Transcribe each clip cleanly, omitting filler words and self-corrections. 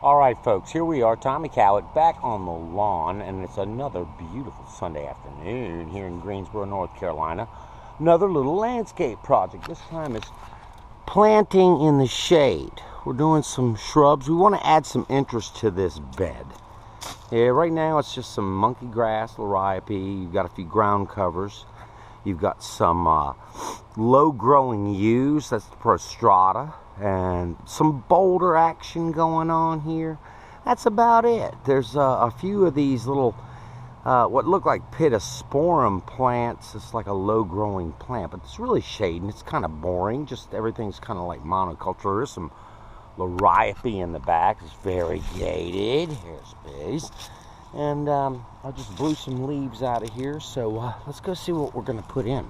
All right, folks, here we are, Tommy Cowett, back on the lawn, and it's another beautiful Sunday afternoon here in Greensboro, North Carolina. Another little landscape project. This time it's planting in the shade. We're doing some shrubs. We want to add some interest to this bed. Yeah, right now it's just some monkey grass, liriope. You've got a few ground covers. You've got some low-growing yews, that's the prostrata, and some boulder action going on here. That's about it. There's a few of these little, what look like pittosporum plants. It's like a low-growing plant, but it's really shading. It's kind of boring. Just everything's kind of like monoculture. There's some liriope in the back. It's variegated. Here's bees. And I just blew some leaves out of here, so let's go see what we're going to put in.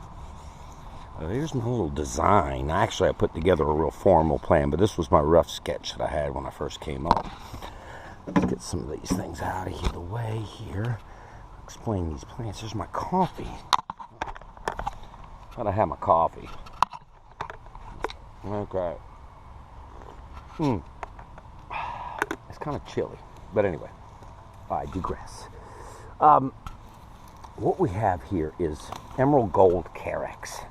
Here's my little design. Actually, I put together a real formal plan, but this was my rough sketch that I had when I first came up. Let's get some of these things out of the way here. Explain these plants. There's my coffee. Gotta have my coffee. Okay. It's kind of chilly, but anyway. I digress. What we have here is emerald gold carex.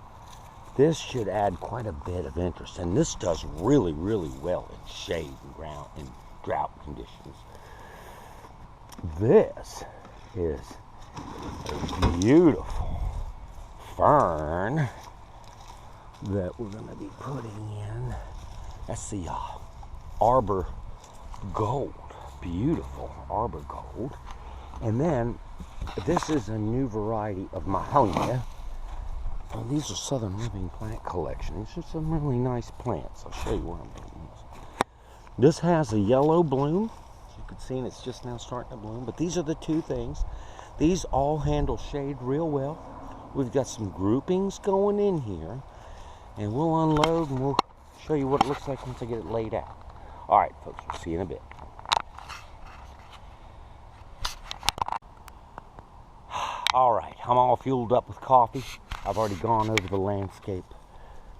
This should add quite a bit of interest, and this does really, really well in shade and ground and drought conditions. This is a beautiful fern that we're going to be putting in. That's the arbor gold. Beautiful arbor gold. And then this is a new variety of mahonia. Oh, these are Southern Living Plant Collection. These are some really nice plants. I'll show you where I'm putting this. This has a yellow bloom. As you can see, and it's just now starting to bloom. But these are the two things. These all handle shade real well. We've got some groupings going in here. And we'll unload and we'll show you what it looks like once I get it laid out. All right, folks, we'll see you in a bit. All right, I'm all fueled up with coffee. I've already gone over the landscape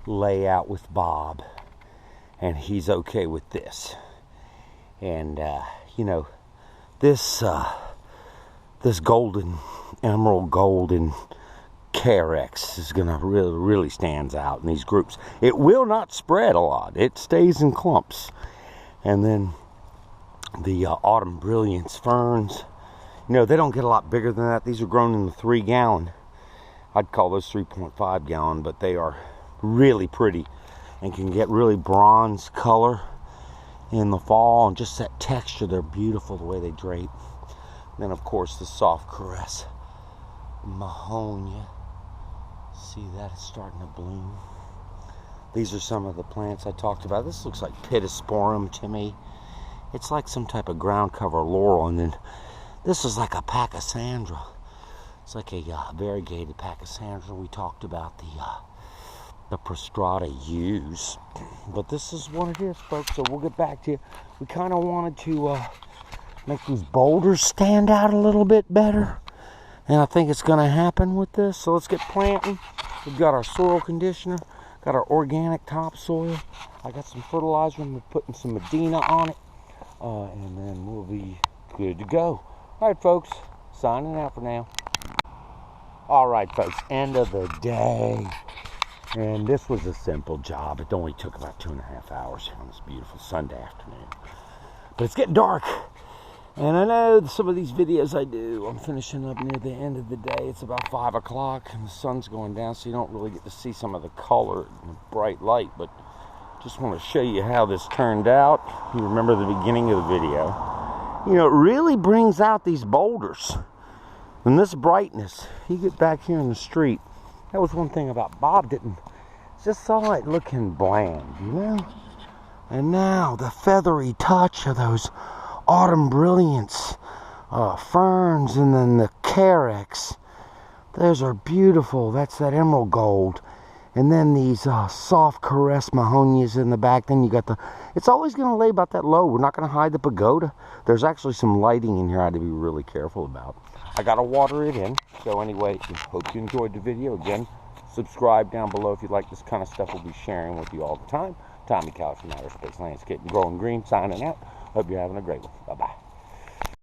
layout with Bob, and he's okay with this. And you know, this golden emerald golden carex is gonna really stands out in these groups. It will not spread a lot. It stays in clumps. And then the autumn brilliance ferns. You know, they don't get a lot bigger than that. These are grown in the 3-gallon. I'd call those 3.5 gallon, but they are really pretty and can get really bronze color in the fall, and just that texture. They're beautiful the way they drape. And then, of course, the soft caress mahonia. See that? It's starting to bloom. These are some of the plants I talked about. This looks like pittosporum to me. It's like some type of ground cover laurel, and then this is like a pachysandra. It's like a variegated pachysandra. We talked about the prostrata yews, but this is what it is, folks. So we'll get back to you. We kind of wanted to make these boulders stand out a little bit better, and I think it's going to happen with this. So let's get planting. We've got our soil conditioner, got our organic topsoil. I got some fertilizer, and we're putting some Medina on it, and then we'll be good to go. All right, folks, signing out for now. All right, folks, end of the day. And this was a simple job. It only took about 2.5 hours on this beautiful Sunday afternoon. But it's getting dark. And I know some of these videos I do, I'm finishing up near the end of the day. It's about 5 o'clock, and the sun's going down, so you don't really get to see some of the color in the bright light. But just want to show you how this turned out. You remember the beginning of the video. You know, it really brings out these boulders. And this brightness, you get back here in the street. That was one thing about Bob didn't, just saw it looking bland, you know? And now the feathery touch of those autumn brilliance ferns, and then the carex. Those are beautiful. That's that emerald gold. And then these soft caress mahonias in the back. Then you got it's always going to lay about that low. We're not going to hide the pagoda. There's actually some lighting in here I had to be really careful about. I got to water it in. So anyway, hope you enjoyed the video. Again, subscribe down below if you like this kind of stuff we'll be sharing with you all the time. Tommy Cowett from Outer Space Landscape and Growing Green signing out. Hope you're having a great one. Bye-bye.